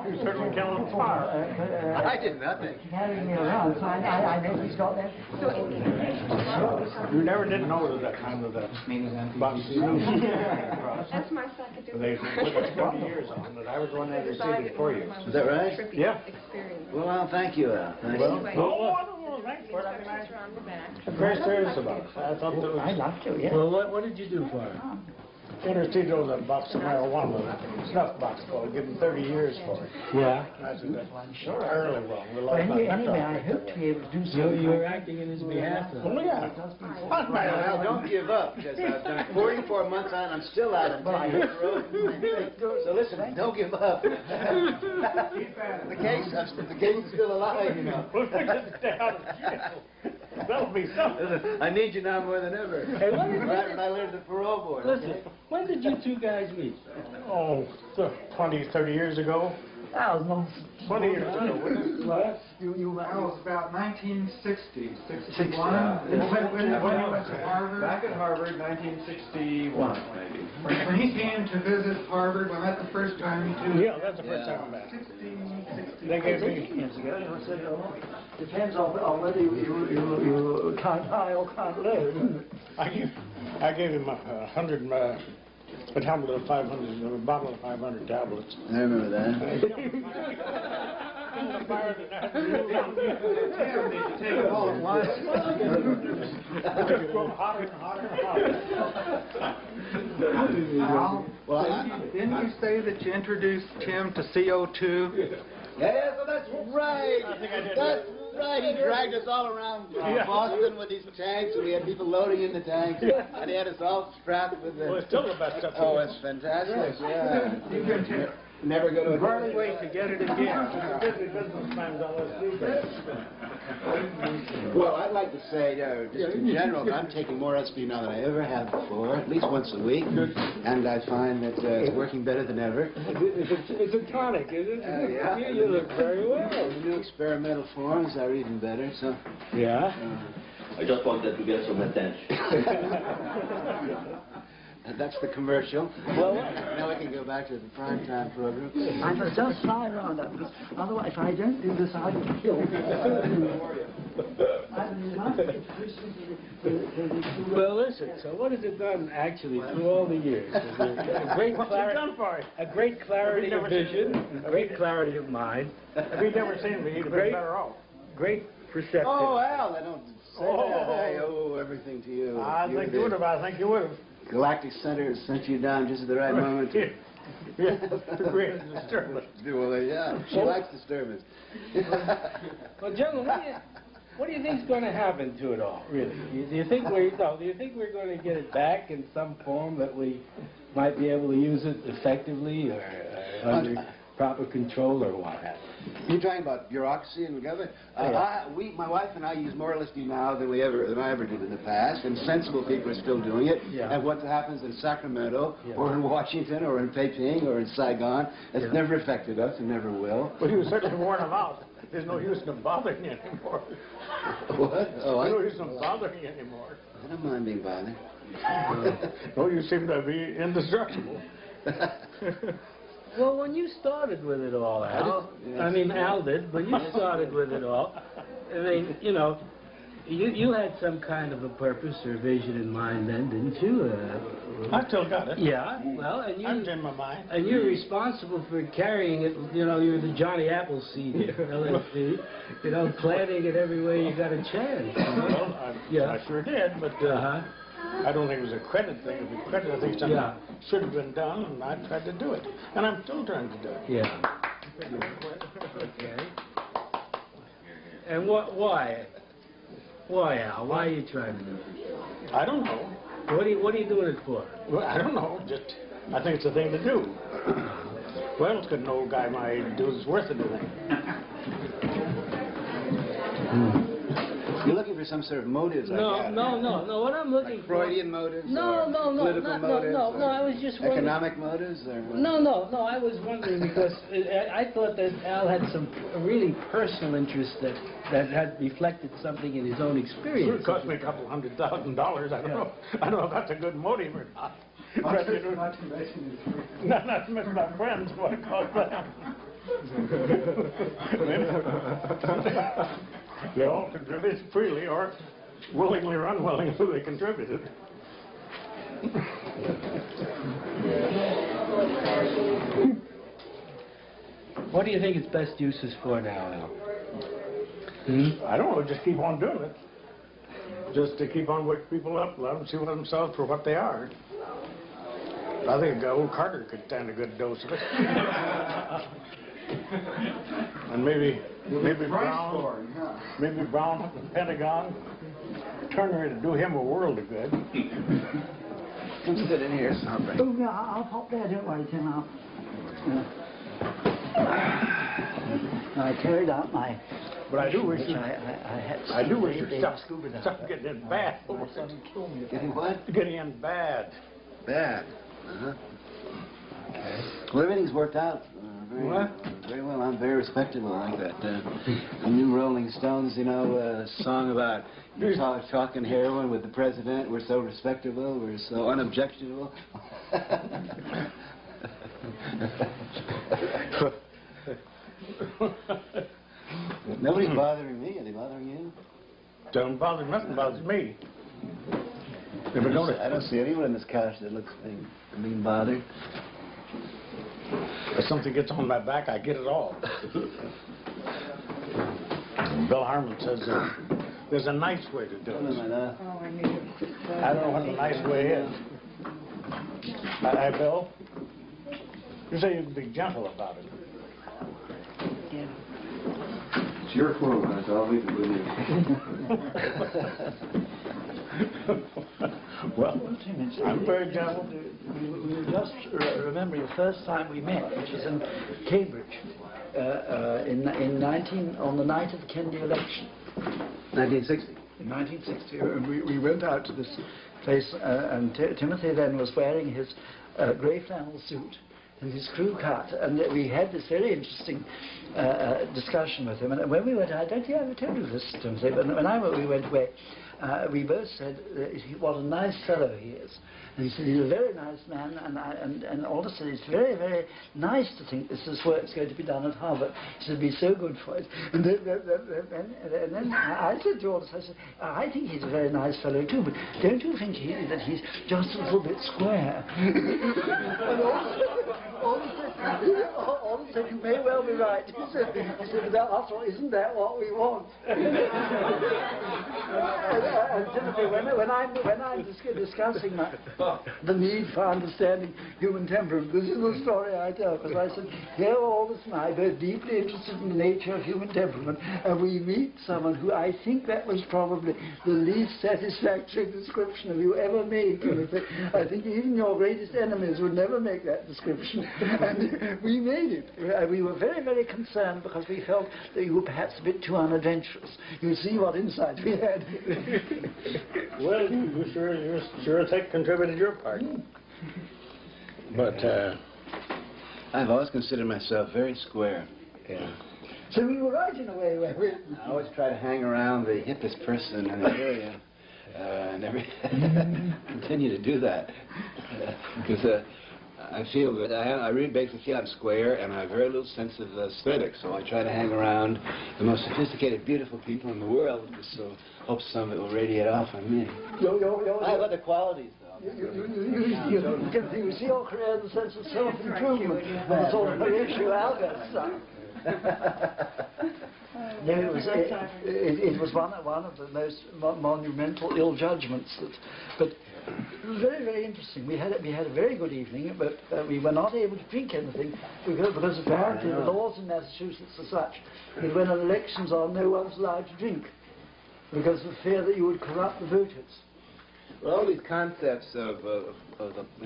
You certainly killed fire. I did nothing. Carrying me around, so I know he's got that. You never did know at that time of that box. That's my psychedelic. They put us 20 years on it. I was the one that received it for you. Is that right? Yeah. Well, thank you, Al. Thank Well, you. no, thanks for it. I mean, I'm very serious about it. I thought that was... I like to, yeah. Well, what did you do for him? Tennessee was a box of marijuana, snuff box called, give him 30 years for it. Yeah. I said, that's early wrong. Well, anyway, I hope to be able to do something. You were acting in his behalf, though. Well, yeah. Well, don't give up, because I've done 44 months on, I'm still out on 10 years road. So listen, don't give up. The case is still alive, you know. We'll just stay out of jail. That'll be something. Listen, I need you now more than ever. Hey, what is right when I learned the parole board. Listen, Okay? when did you two guys meet? Oh, 20, 30 years ago. 20 years ago. What? That was about 1960, 61. When you went to Harvard. Back at Harvard, 1961, maybe. When he came to visit Harvard, when that's the first time he did. Yeah, that's the first time I met him. 60. They gave me... Years ago, I said, depends on whether you can't high or can't low. I gave him a tablet of 500, a bottle of 500 tablets. I remember that. Take it all at once. Hotter and hotter and hotter. Al, didn't you say that you introduced Tim to CO2? Yeah, so that's right. I think I did. That's right. He dragged us all around Boston with these tanks, and we had people loading in the tanks, and he had us all strapped with Well, the... it's still the best stuff. Oh, it's fantastic. Yeah. Never go to a... Hardly wait to get it again. Busy businessman's LSD. Well, I'd like to say, just in general, that I'm taking more LSD now than I ever have before, at least once a week, and I find that it's working better than ever. It's a tonic, isn't it? Yeah. You look very well. The new experimental forms are even better, so... Yeah? I just wanted to get some attention. That's the commercial. Well, Now we can go back to the primetime program. I must just fly around that, because otherwise, if I don't do this, I'll be killed. Well, listen, so what has it done, actually, through all the years? A great clarity of vision, a great clarity of mind. If he'd never seen me, he'd have been better off. Great perception. Oh, Al, I don't say that. I owe everything to you. I think you would have. I think you would have. Galactic Center has sent you down just at the right moment. Yeah, to create a disturbance. Well, yeah, she likes disturbance. Well, gentlemen, what do you think is going to happen to it all, really? Do you think we're going to get it back in some form that we might be able to use it effectively or under proper control or what have you? You're talking about bureaucracy and government. My wife and I use more LSD now than I ever did in the past, and sensible people are still doing it. Yeah. And what happens in Sacramento, or in Washington, or in Beijing, or in Saigon, it's never affected us and never will. Well, you certainly warn them out. There's no use in them bothering you anymore. What? Oh, There's no use in them bothering you anymore. I don't mind being bothered. No, you seem to be indestructible. Well, when you started with it all, Al, I mean, Al did, but you started with it all. I mean, you know, you had some kind of a purpose or vision in mind then, didn't you? I still got it. Yeah, well, and I'm in my mind. and you're responsible for carrying it, you know, you're the Johnny Appleseed of LSD, you know, planting it everywhere you got a chance. You know? Well, I sure did, but I don't think it was a credit thing. It was a credit. I think something should have been done, and I tried to do it. And I'm still trying to do it. Yeah. Okay. And why? Why, Al? Why are you trying to do it? I don't know. What are you doing it for? Well, I don't know. Just, I think it's a thing to do. Who else could know a guy my age do is worth anything? You're looking for some sort of motives, I gather. No. What I'm looking like Freudian motives? No, or no, political motives? no. I was just wondering. Economic motives? Or what? No. I was wondering because I thought that Al had some really personal interest that had reflected something in his own experience. It cost me a couple $100,000. I don't know. I don't know if that's a good motive or not. Not to mention my friends, what it cost them. They all contributed freely or willingly or unwillingly they contributed. What do you think its best use is for now, Al? I don't know, just keep on doing it. Just to keep on waking people up, let them see themselves for what they are. I think old Carter could stand a good dose of it. And maybe Brown, maybe Brown at the Pentagon, Turner to do him a world of good. Come sit in here, Hubbard. Oh, yeah, I'll pop there, don't worry, Tim. I carried out my... But I do wish I had I do wish they you'd stop scuba diving. stop getting in bad. My son would kill me. Getting what? Getting in bad. Bad. Okay. Well, everything's worked out very well. I'm very respectable like that. The new Rolling Stones, you know, song about talking heroin with the president. We're so respectable. We're so unobjectionable. Nobody's bothering me. Are they bothering you? Don't bother, nothing bothers me. I don't see anyone on this couch that looks being bothered. If something gets on my back, I get it all. Bill Harmon says there's a nice way to do it. I don't know what the nice way is. Hi, Bill. You say you can be gentle about it. Yeah. It's your fault. That's all we can do. Well, I'm very gentle. We just remember the first time we met, which was in Cambridge, on the night of the Kennedy election. 1960. In 1960, we went out to this place, and Timothy then was wearing his grey flannel suit and his crew cut, and we had this very interesting discussion with him. And when we went, I don't think I ever told you this, Timothy, but when we went away, we both said what a nice fellow he is. And he said he's a very nice man, and Aldous said it's very, very nice to think this work's going to be done at Harvard. He said it'd be so good for it. And then I said to Aldous, I said, I think he's a very nice fellow too, but don't you think that he's just a little bit square? And Aldous said, you may well be right. He said, after all, isn't that what we want? And Timothy, when I'm discussing the need for understanding human temperament, this is the story I tell, because I said, here Aldous and I, both deeply interested in the nature of human temperament, and we meet someone who I think that was probably the least satisfactory description of you ever made, Timothy. I think even your greatest enemies would never make that description. And we made it. We were very, very concerned because we felt that you were perhaps a bit too unadventurous. You see what insight we had. Well, you sure contributed your part. But I've always considered myself very square. yeah. So we were right in a way, weren't we? I always try to hang around the hippest person in the area, and continue to do that because I feel that I really basically feel I'm square, and I have very little sense of aesthetics. So I try to hang around the most sophisticated, beautiful people in the world, so hope some of it will radiate off on me. I have other qualities, though. You see your career in the sense of self-improvement, and the sort of issue Albert's son. No, it was one of the most monumental ill judgments. But it was very, very interesting. We had a very good evening, but we were not able to drink anything because apparently the laws in Massachusetts are such that when an election's on, no one's allowed to drink because of fear that you would corrupt the voters. Well, all these concepts of the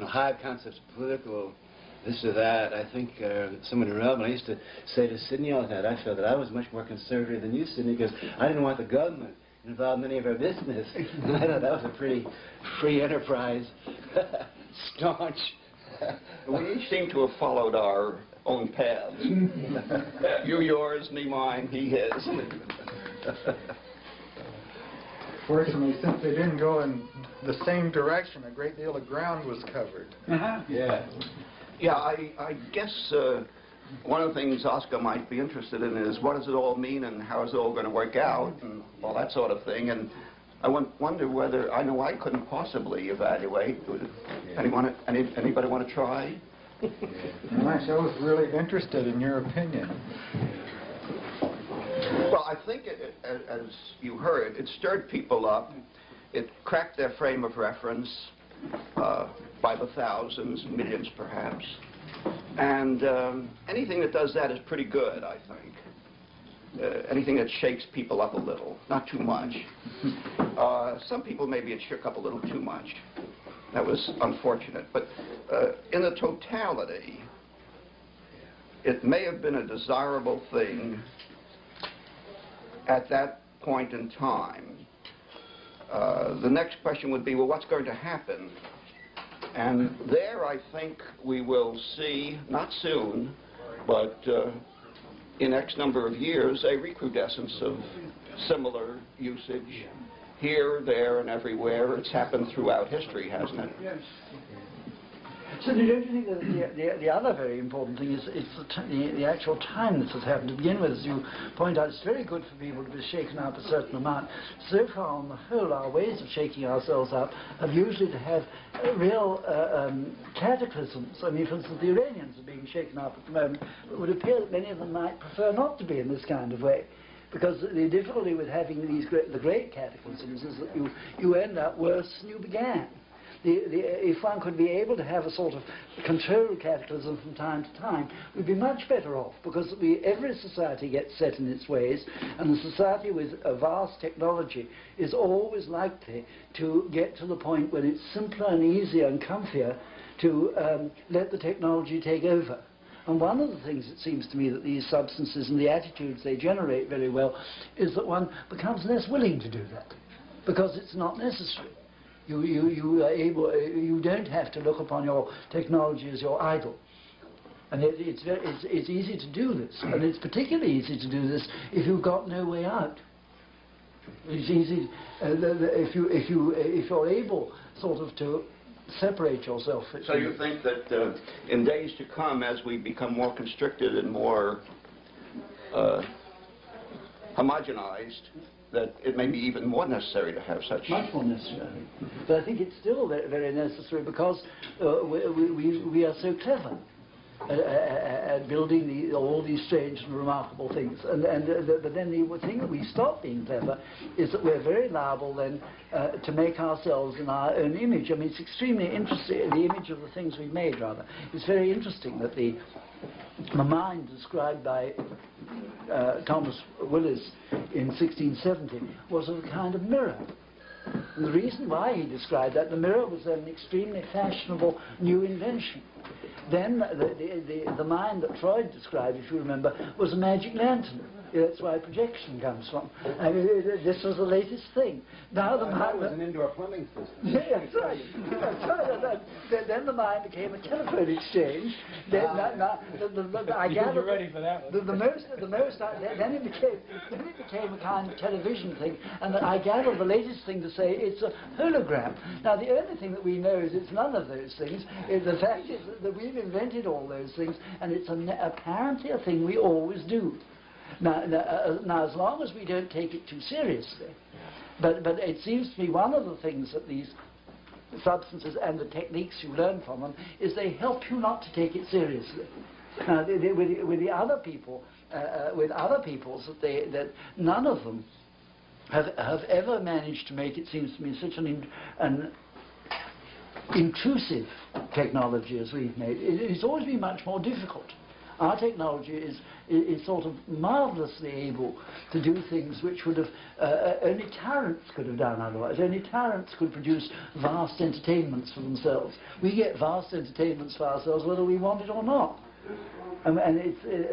high concepts of political this or that, I think somewhat irrelevant. I used to say to Sidney all the time, I felt that I was much more conservative than you, Sidney, because I didn't want the government involved in any of our business. And I thought that was a pretty free enterprise, staunch. We each seem to have followed our own paths. You yours, me mine, he his. Fortunately, since they didn't go in the same direction, a great deal of ground was covered. Yeah. Yeah, I guess one of the things Oscar might be interested in is what does it all mean and how is it all going to work out and all that sort of thing. And I wonder whether, I know I couldn't possibly evaluate. Anybody want to try? Nice. I was really interested in your opinion. Well, I think, as you heard, it stirred people up. It cracked their frame of reference by the thousands, millions perhaps. And anything that does that is pretty good, I think. Anything that shakes people up a little, not too much. Some people maybe it shook up a little too much. That was unfortunate. But in the totality, it may have been a desirable thing at that point in time. The next question would be, well, what's going to happen? And there, I think, we will see, not soon, but in X number of years, a recrudescence of similar usage here, there, and everywhere. It's happened throughout history, hasn't it? Yes. So don't you think that the other very important thing is the actual time this has happened? To begin with, as you point out, it's very good for people to be shaken up a certain amount. So far, on the whole, our ways of shaking ourselves up have usually to have real cataclysms. I mean, for instance, the Iranians are being shaken up at the moment. It would appear that many of them might prefer not to be in this kind of way. Because the difficulty with having the great cataclysms is that you end up worse than you began. If one could be able to have a sort of controlled cataclysm from time to time, we'd be much better off, because every society gets set in its ways, and a society with a vast technology is always likely to get to the point when it's simpler and easier and comfier to let the technology take over. And one of the things, it seems to me, that these substances and the attitudes they generate very well is that one becomes less willing to do that, because it's not necessary. You are able, you don't have to look upon your technology as your idol. And it's easy to do this, and it's particularly easy to do this if you've got no way out. It's easy if you're able sort of to separate yourself. So you think that in days to come, as we become more constricted and more homogenized, that it may be even more necessary to have such... Much more necessary. But I think it's still very, very necessary, because we are so clever at building all these strange and remarkable things. But then the thing that we stop being clever is that we're very liable then to make ourselves in our own image. I mean, it's extremely interesting, the image of the things we've made, rather. It's very interesting that the mind described by Thomas Willis in 1670 was of a kind of mirror. And the reason why he described that, the mirror was an extremely fashionable new invention. Then the mind that Freud described, if you remember, was a magic lantern. That's why projection comes from. I mean, this was the latest thing. Now the mind was an indoor plumbing system. Yeah, that's right. That's right. Then the mind became a telephone exchange. Then I gather You're ready for that one. Then it became a kind of television thing. And I gather the latest thing to say it's a hologram. Now the only thing that we know is it's none of those things. The fact is that we've invented all those things, and it's apparently a thing we always do. Now, as long as we don't take it too seriously, but it seems to me one of the things that these substances and the techniques you learn from them is they help you not to take it seriously. Now, with the other people, with other peoples, that none of them have ever managed to make, it seems to me, such an intrusive technology as we've made. It's always been much more difficult. Our technology is sort of marvelously able to do things which would have only tyrants could have done otherwise. Only tyrants could produce vast entertainments for themselves. We get vast entertainments for ourselves whether we want it or not. And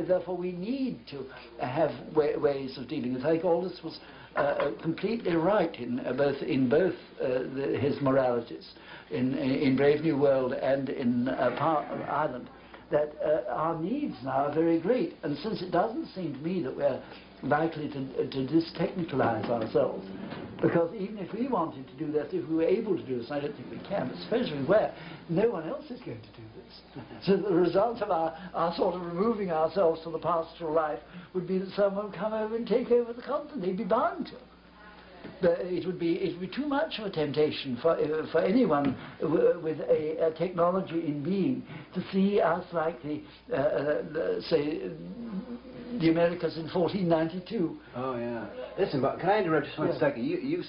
therefore we need to have ways of dealing with it. I think Aldous was completely right in both his moralities, in Brave New World and in Ireland, that our needs now are very great. And since it doesn't seem to me that we're likely to dystechnicalize ourselves, Because even if we wanted to do that, if we were able to do this, I don't think we can, but especially where no one else is going to do this. So the result of our sort of removing ourselves from the pastoral life would be that someone would come over and take over the continent. They'd be bound to. It would be too much of a temptation for anyone with a technology in being to see us like say the Americas in 1492. Oh yeah. Listen, but can I interrupt just one second? You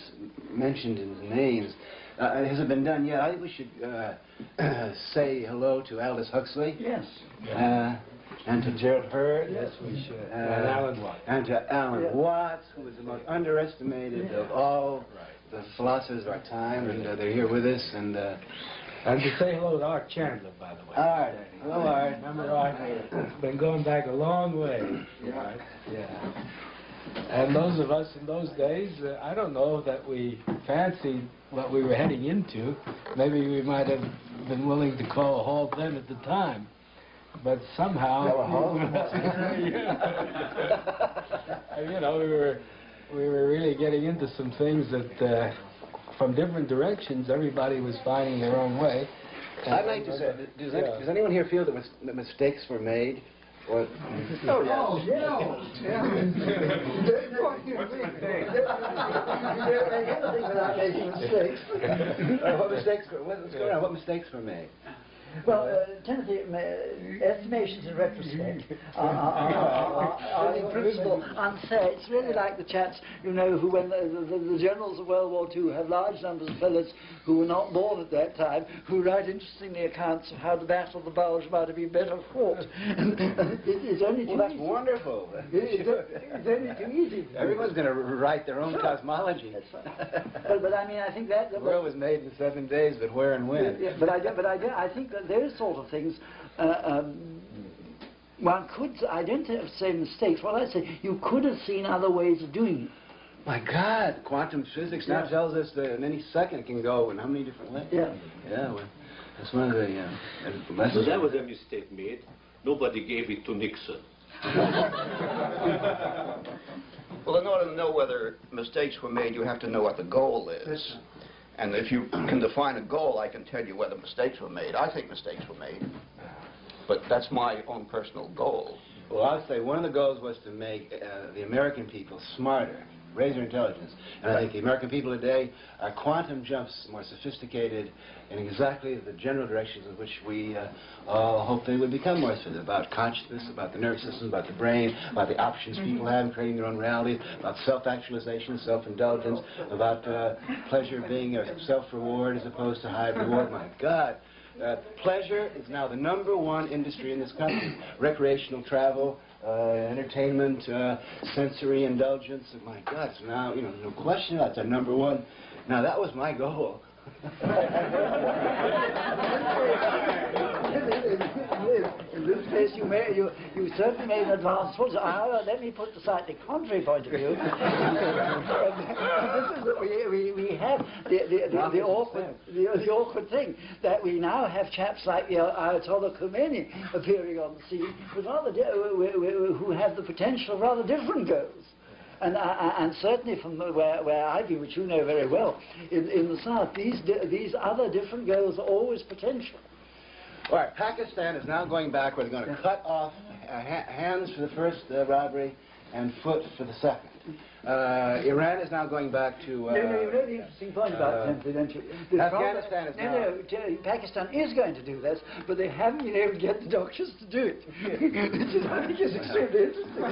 mentioned in names. Has it been done yet? I think we should say hello to Aldous Huxley. Yes. And to Gerald Hurd. Yes, we should. And Alan Watts. And to Alan Watts, who is the most underestimated of all the philosophers of our time, and they're here with us. And to say hello to Art Chandler, by the way. Art. Hello, Art. Remember Art? Been going back a long way. Yeah. Yeah. And those of us in those days, I don't know that we fancied what we were heading into. Maybe we might have been willing to call a halt then at the time. But somehow, you know, we were really getting into some things that, from different directions, everybody was finding their own way. I'd like to say, does anyone here feel that mistakes were made? Or, Oh, yeah. What's going on? What mistakes were made? Well, Timothy, estimations in retrospect are in principle unfair. It's really like the chaps, you know, who when the generals of World War II have large numbers of fellows who were not born at that time, who write interestingly accounts of how the Battle of the Bulge might have been better fought. It's only too that's easy. wonderful. It's only too easy. Everyone's going to write their own cosmology. But I mean, I think that the world was made in 7 days, but where and when? Yeah, but I think that those sort of things, one could, I don't say mistakes, what I say, you could have seen other ways of doing it. My God, quantum physics now tells us that in any second it can go in how many different ways? Yeah. Yeah, well, that's one of the lessons. So that was a mistake made. Nobody gave it to Nixon. Well, in order to know whether mistakes were made, you have to know what the goal is. And if you can define a goal, I can tell you whether mistakes were made. I think mistakes were made. But that's my own personal goal. Well, I'll say one of the goals was to make the American people smarter, raise their intelligence. And I think the American people today are quantum jumps more sophisticated in exactly the general directions in which we all hope they would become more sophisticated, about consciousness, about the nervous system, about the brain, about the options people have in creating their own reality, about self-actualization, self-indulgence, about pleasure being a self-reward as opposed to high reward. My God. Pleasure is now the #1 industry in this country. Recreational travel, entertainment, sensory indulgence. My God, it's now, you know, no question that's our #1. Now, that was my goal. In this case, you certainly made an advance. However, let me put the slightly contrary point of view. This is that we have the awkward thing that we now have chaps like the Ayatollah Khomeini appearing on the scene with who have the potential of rather different goals. And certainly from where I've been, which you know very well, in the South, these other different goals are always potential. All right, Pakistan is now going backward. They're going to cut off hands for the first robbery and foot for the second. Iran is now going back to... you know the interesting point about Timothy, don't you? Afghanistan is now... Pakistan is going to do this, but they haven't been able to get the doctors to do it. Which I think is extremely interesting.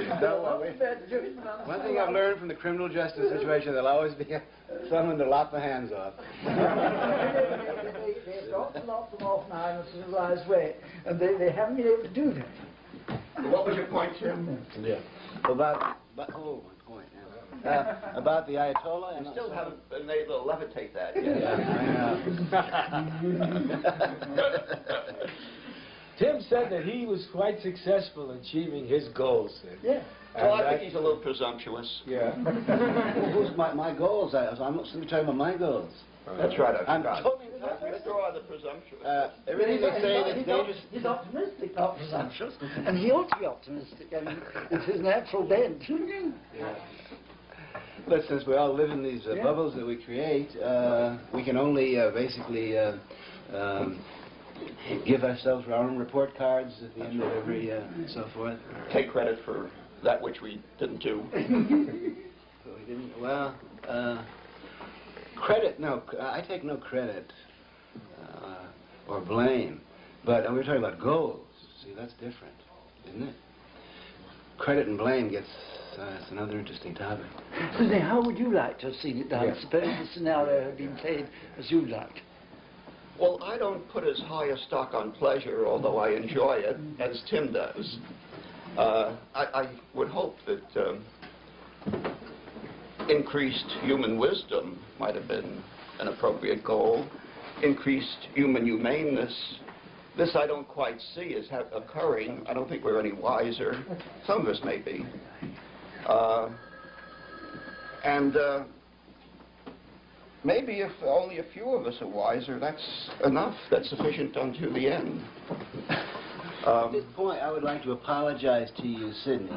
One thing I've learned from the criminal justice situation, there'll always be someone to lop the hands off. They've got to lop them off now in a civilized way, and they haven't been able to do that. What was your point, Tim? Yeah. About the Ayatollah, and still haven't been able to levitate that yet. Yeah, I know. Tim said that he was quite successful in achieving his goals. Yeah. Well, I think he's a little presumptuous. Yeah. Who's my goals? I'm not talking about my goals. That's right, I I'm forgot. totally Withdraw the presumptuous. everything they say that's dangerous. He's optimistic, not presumptuous, and he ought to be optimistic. I mean, it's his natural bent. Yeah. But since we all live in these bubbles that we create, we can only basically give ourselves our own report cards at the end of every and so forth. Take credit for that which we didn't do. So we didn't, well, credit, no, I take no credit or blame. But we're talking about goals. See, that's different, isn't it? Credit and blame gets, it's another interesting topic. Sidney, how would you like to have seen it done? Yeah. Suppose the scenario had been played as you liked. Well, I don't put as high a stock on pleasure, although I enjoy it, as Tim does. I would hope that increased human wisdom might have been an appropriate goal. Increased human humaneness. This I don't quite see as occurring. I don't think we're any wiser. Some of us may be. Maybe if only a few of us are wiser, that's enough. That's sufficient unto the end. At this point, I would like to apologize to you, Sidney.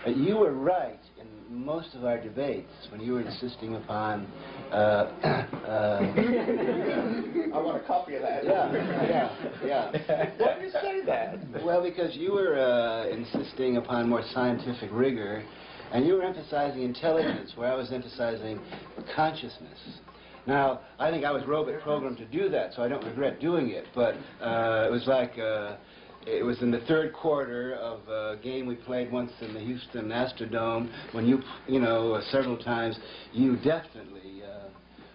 You were right in most of our debates when you were insisting upon... I want a copy of that. Yeah. Why do you say that? Well, because you were insisting upon more scientific rigor, and you were emphasizing intelligence, where I was emphasizing consciousness. Now, I think I was robot programmed to do that, so I don't regret doing it, but it was like... it was in the third quarter of a game we played once in the Houston Astrodome when you know, several times, you definitely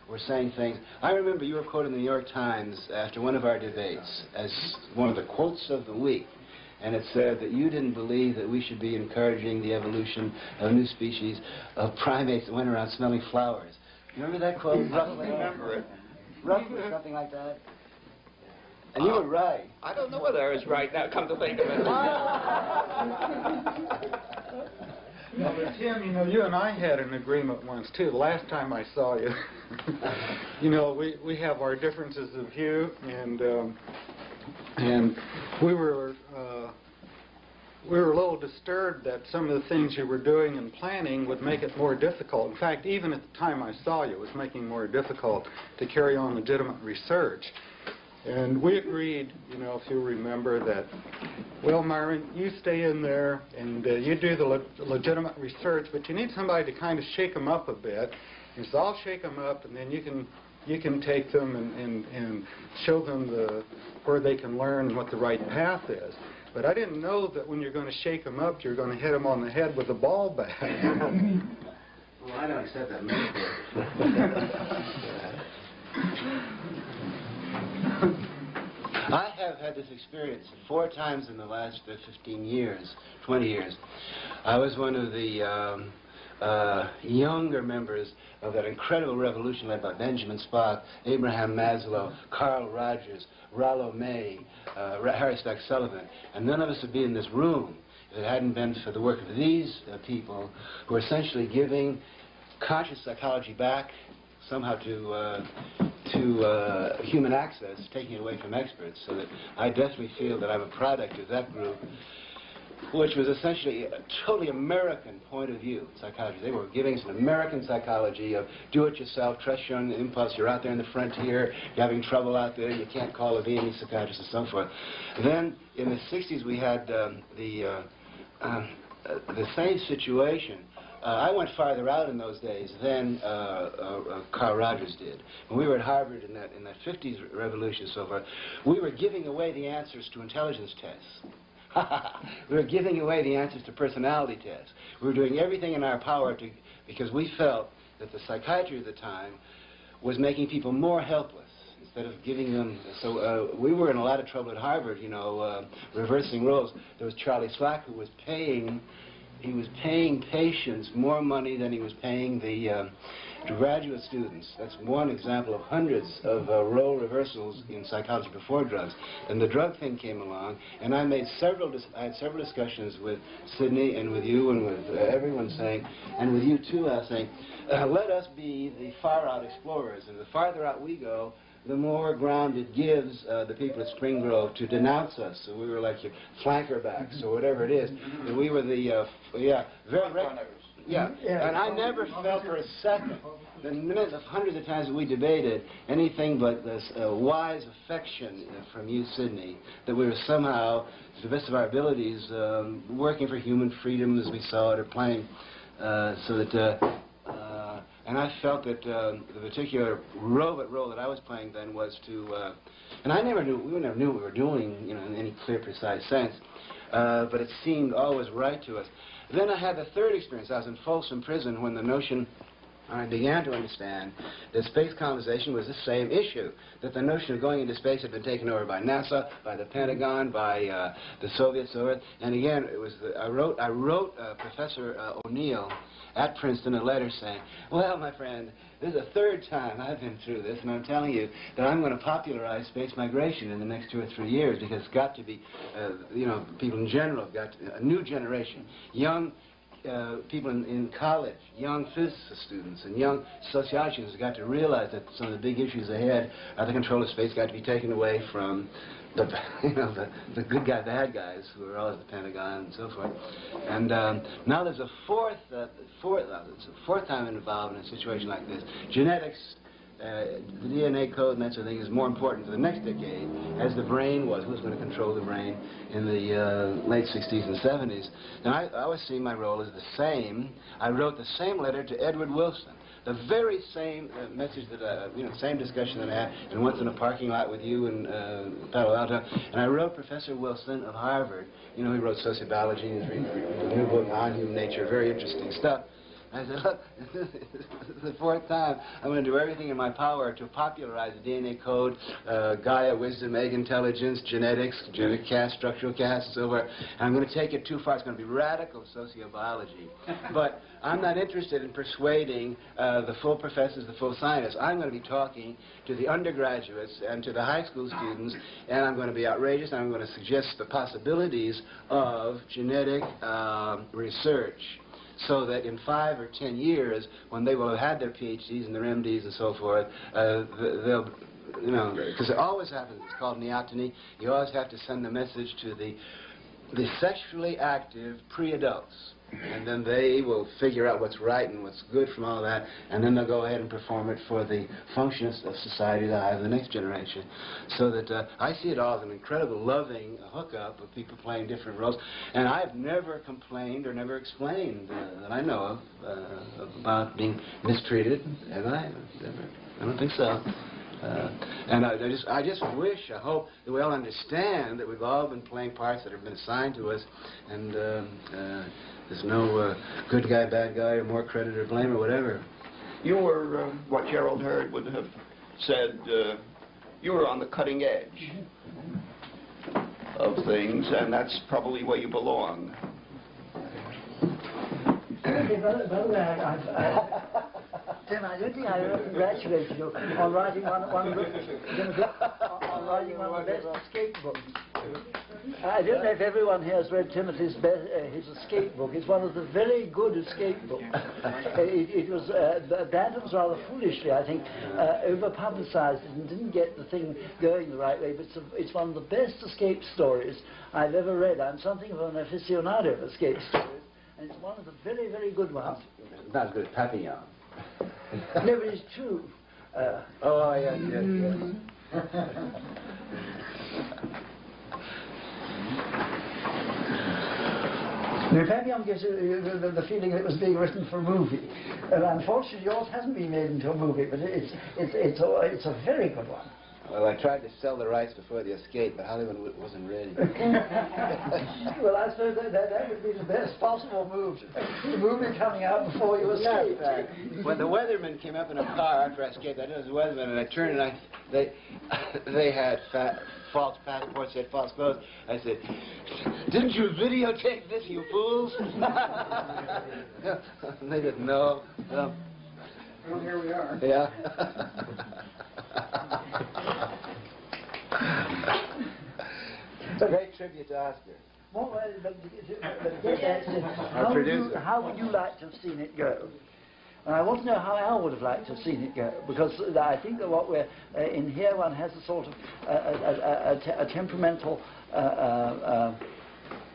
were saying things. I remember you were quoted in the New York Times after one of our debates as one of the quotes of the week. And it said that you didn't believe that we should be encouraging the evolution of new species of primates that went around smelling flowers. You remember that quote? I don't remember it. Roughly something like that. And you were right. I don't know whether I was right now, come to think of it. No, but Tim, you know, you and I had an agreement once, too. The last time I saw you, you know, we have our differences of view, and we were a little disturbed that some of the things you were doing and planning would make it more difficult. In fact, even at the time I saw you, it was making it more difficult to carry on legitimate research. And we agreed, you know, if you remember, that, well, Myron, you stay in there and you do the legitimate research, but you need somebody to kind of shake them up a bit. And so I'll shake them up, and then you can take them and show them where they can learn what the right path is. But I didn't know that when you're going to shake them up, you're going to hit them on the head with a ball bat. Well, I don't accept that metaphor. I have had this experience 4 times in the last 15 years, 20 years. I was one of the younger members of that incredible revolution led by Benjamin Spock, Abraham Maslow, Carl Rogers, Rollo May, Harry Stack Sullivan, and none of us would be in this room if it hadn't been for the work of these people who are essentially giving conscious psychology back somehow to human access, taking it away from experts, so that I definitely feel that I'm a product of that group, which was essentially a totally American point of view, psychology. They were giving us an American psychology of do-it-yourself, trust your own impulse, you're out there in the frontier, you're having trouble out there, you can't call a Viennese psychiatrist and so forth. Then, in the 60s, we had the same situation. I went farther out in those days than Carl Rogers did. When we were at Harvard in that 50s revolution and so forth, we were giving away the answers to intelligence tests. We were giving away the answers to personality tests. We were doing everything in our power because we felt that the psychiatry at the time was making people more helpless instead of giving them. So we were in a lot of trouble at Harvard, you know, reversing roles. There was Charlie Slack who was paying. He was paying patients more money than he was paying the graduate students. That's one example of hundreds of role reversals in psychology before drugs. And the drug thing came along, and I had several discussions with Sidney and with you and with everyone saying, and with you too, I was saying, let us be the far-out explorers. And the farther out we go, the more ground it gives the people at Spring Grove to denounce us. So we were like your flanker backs or whatever it is. And we were the, very Yeah, and I never felt for a second, the hundreds of times that we debated, anything but this wise affection from you, Sidney, that we were somehow, to the best of our abilities, working for human freedom as we saw it, or playing, so that, and I felt that the particular robot role that I was playing then was to, and we never knew what we were doing, you know, in any clear, precise sense, but it seemed always right to us. Then I had the third experience. I was in Folsom Prison when the notion, I began to understand that space colonization was the same issue, that the notion of going into space had been taken over by NASA, by the Pentagon, by the Soviets over it. And again, it was I wrote Professor O'Neill at Princeton a letter saying, well, my friend, this is the third time I've been through this, and I'm telling you that I'm going to popularize space migration in the next 2 or 3 years, because it's got to be, you know, people in general have got a new generation, young people in college, young physicist students and young sociologists have got to realize that some of the big issues ahead are the control of space got to be taken away from the, you know, the good guy, bad guys who are always the Pentagon and so forth. And now there's a fourth time involved in a situation like this. Genetics, the DNA code and that sort of thing is more important for the next decade, as the brain was. Who's going to control the brain in the late 60s and 70s? And I always see my role as the same. I wrote the same letter to Edward Wilson, the very same message that, you know, same discussion that I had, and once in a parking lot with you in Palo Alto. And I wrote Professor Wilson of Harvard. You know, he wrote sociobiology, his new book on human nature, very interesting stuff. I said, look, this is the fourth time. I'm going to do everything in my power to popularize the DNA code, Gaia, wisdom, egg intelligence, genetics, genetic caste, structural caste, and so forth. And I'm going to take it too far. It's going to be radical sociobiology. But I'm not interested in persuading the full professors, the full scientists. I'm going to be talking to the undergraduates and to the high school students, and I'm going to be outrageous, and I'm going to suggest the possibilities of genetic research, so that in 5 or 10 years, when they will have had their PhDs and their MDs and so forth, they'll, you know, because it always happens, it's called neoteny, you always have to send the message to the sexually active pre-adults. And then they will figure out what's right and what's good from all that, and then they'll go ahead and perform it for the functions of society that I have the next generation. So that I see it all as an incredible loving hookup of people playing different roles. And I've never complained or never explained that I know of about being mistreated, have I? I don't think so. And I just wish, I hope that we all understand that we've all been playing parts that have been assigned to us, and there's no good guy, bad guy, or more credit or blame or whatever. You were, what Gerald Hurd would have said, you were on the cutting edge of things, and that's probably where you belong. Tim, I don't think I ever congratulated you on writing one of the best escape books. I don't know if everyone here has read Timothy's his escape book. It's one of the very good escape books. It was Bantams rather foolishly, I think, over-publicized it and didn't get the thing going the right way. But it's one of the best escape stories I've ever read. I'm something of an aficionado of escape stories, and it's one of the very, very good ones. Not as good as Papillon. No, but it's true. Oh, yes, yes, yes. The Papillon gives you the feeling that it was being written for a movie. Unfortunately, yours hasn't been made into a movie, but it's a very good one. Well, I tried to sell the rights before the escape, but Hollywood wasn't ready. Well, I suppose that would be the best possible move. The movie coming out before you escape. When the weathermen came up in a car after I escaped, I knew it was the weathermen, and I turned and they had false passports, they had false clothes. I said, "Didn't you videotape this, you fools?" And they said, "No." Well, here we are. Yeah. It's a great tribute to Oscar. Well, how would you like to have seen it go? And I want to know how Al would have liked to have seen it go, because I think that what we're in here, one has a sort of a temperamental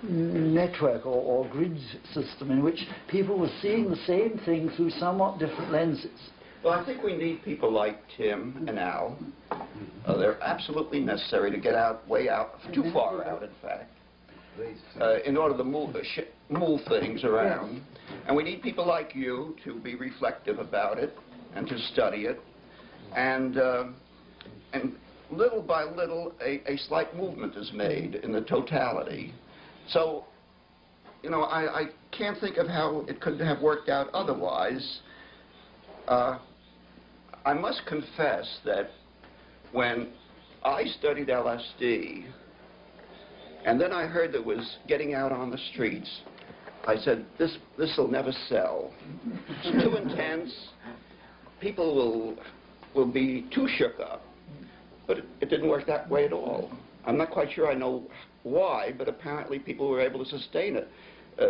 network or grid system in which people were seeing the same thing through somewhat different lenses. Well, I think we need people like Tim and Al. They're absolutely necessary to get out, way out, too far out, in fact, in order to move things around. And we need people like you to be reflective about it and to study it. And little by little, a slight movement is made in the totality. So, you know, I can't think of how it could have worked out otherwise. I must confess that when I studied LSD, and then I heard that it was getting out on the streets, I said, this will never sell. It's too intense. People will be too shook up. But it didn't work that way at all. I'm not quite sure I know why, but apparently people were able to sustain it,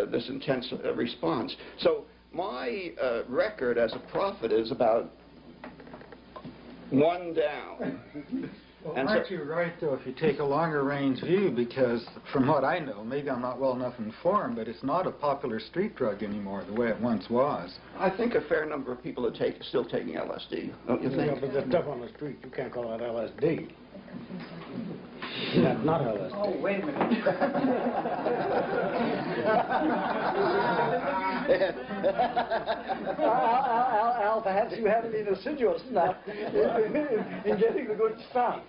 this intense response. So my record as a prophet is about one down. Well, And aren't so, you right, though, if you take a longer range view, because from what I know, maybe I'm not well enough informed, but it's not a popular street drug anymore the way it once was. I think a fair number of people are still taking LSD, don't you think? Yeah, but the stuff on the street, you can't call that LSD. That's not LSD. Oh, wait a minute. Al, perhaps you haven't been assiduous enough in getting the good stuff.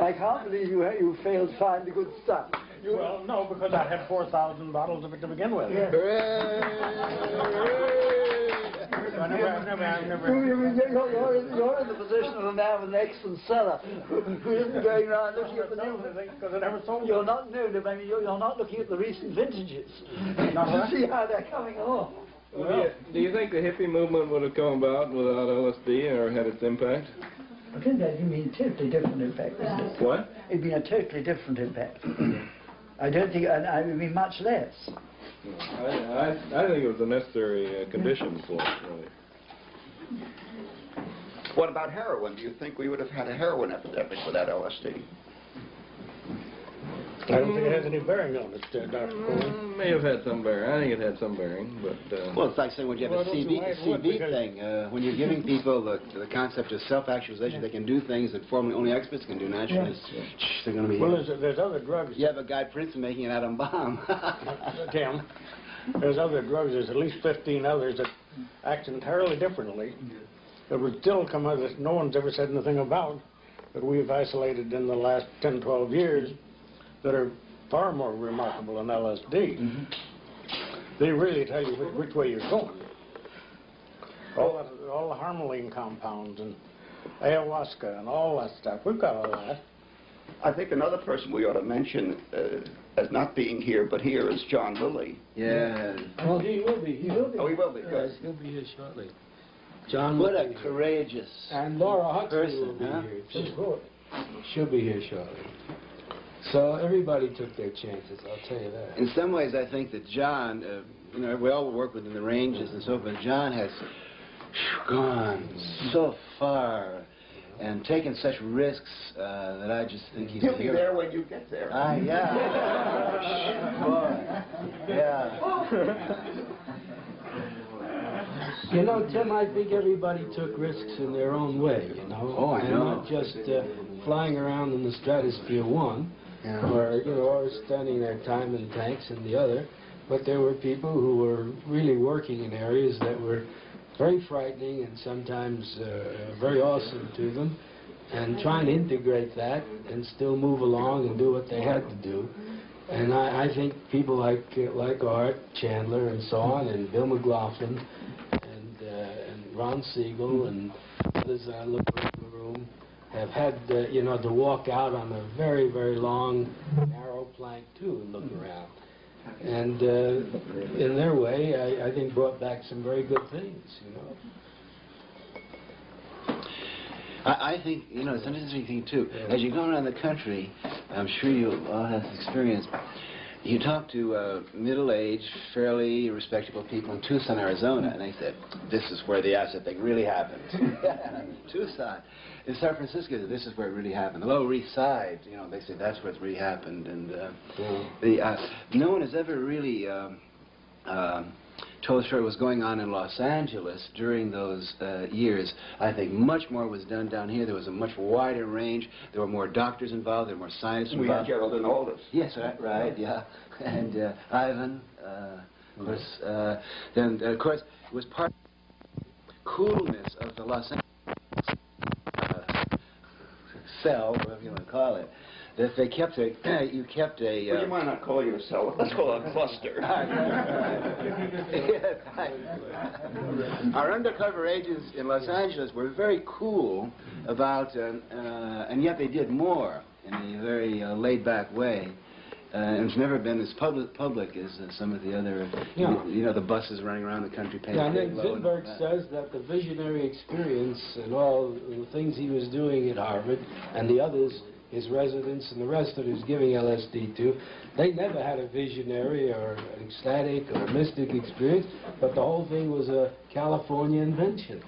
I can't believe you failed to find the good stuff. Well, no, because I had 4,000 bottles of it to begin with. Yes. I've never... You're in the position of a man with an excellent cellar who isn't going around looking at the new. Because I never sold You're not you're not looking at the recent vintages to see how they're coming along. Well, do you think the hippie movement would have come about without LSD or had its impact? I think that you mean totally different impact. What? It'd been a totally different impact. I don't think, and I mean much less. I think it was a necessary condition for it, really. What about heroin? Do you think we would have had a heroin epidemic without LSD? I don't think it has any bearing on it, Dr. Coleman. May have had some bearing. I think it had some bearing, but... Well, it's like saying when you have Well, a CB because- thing, when you're giving people the concept of self-actualization, they can do things that formerly only experts can do naturally. They're going to be... Well, there's other drugs. You have a guy, Princeton, making an atom bomb. Tim, there's other drugs. There's at least 15 others that act entirely differently. That would still come out that no one's ever said anything about, that we've isolated in the last 10, 12 years, that are far more remarkable than LSD. They really tell you which way you're going. All the harmaline compounds and ayahuasca and all that stuff. We've got all that. I think another person we ought to mention as not being here, but here, is John Lilly. Yeah. Well, he will be. He will be. Oh, he will be, good. Yes, he'll be here shortly. John What will a be here. courageous And Laura Huxley person, will be huh? here, too. She'll be here shortly. So everybody took their chances, I'll tell you that. In some ways, I think that John, you know, we all work within the ranges and so forth. John has gone so far and taken such risks that I just think he's He'll be there when you get there. Yeah. Boy. Yeah. You know, Tim, I think everybody took risks in their own way, you know. Oh, I and know. not just flying around in the stratosphere one, or, you know, or spending their time in tanks in the other. But there were people who were really working in areas that were very frightening and sometimes very awesome to them, and trying to integrate that and still move along and do what they had to do. And I think people like Art Chandler and so on, and Bill McLaughlin, and Ron Siegel, and others I look around the room, have had, you know, to walk out on a very, very long, narrow plank, too, and look around. And in their way, I think brought back some very good things, you know. I think, you know, it's an interesting thing, too. As you go around the country, I'm sure you all have this experience. You talk to middle-aged, fairly respectable people in Tucson, Arizona, and they said, this is where the acid thing really happened. Tucson. in San Francisco, this is where it really happened. The Lower East Side, you know, they say that's where it really happened. And no one has ever really told us what was going on in Los Angeles during those years. I think much more was done down here. There was a much wider range. There were more doctors involved. There were more scientists involved. We had Gerald and Aldous. Yes, right, yeah. And Ivan, of course. Then, of course, it was part of the coolness of the Los Angeles cell, whatever you want to call it, that they kept a, you kept a... Well, you might not call it a cell. Let's call it a cluster. Our undercover agents in Los Angeles were very cool about, and yet they did more in a very laid-back way. And it's never been as public as some of the other, you know, the buses running around the country paying. Yeah, and then Zinberg says that the visionary experience and all the things he was doing at Harvard and the others, his residents and the rest that he was giving LSD to, they never had a visionary or an ecstatic or mystic experience, but the whole thing was a California invention,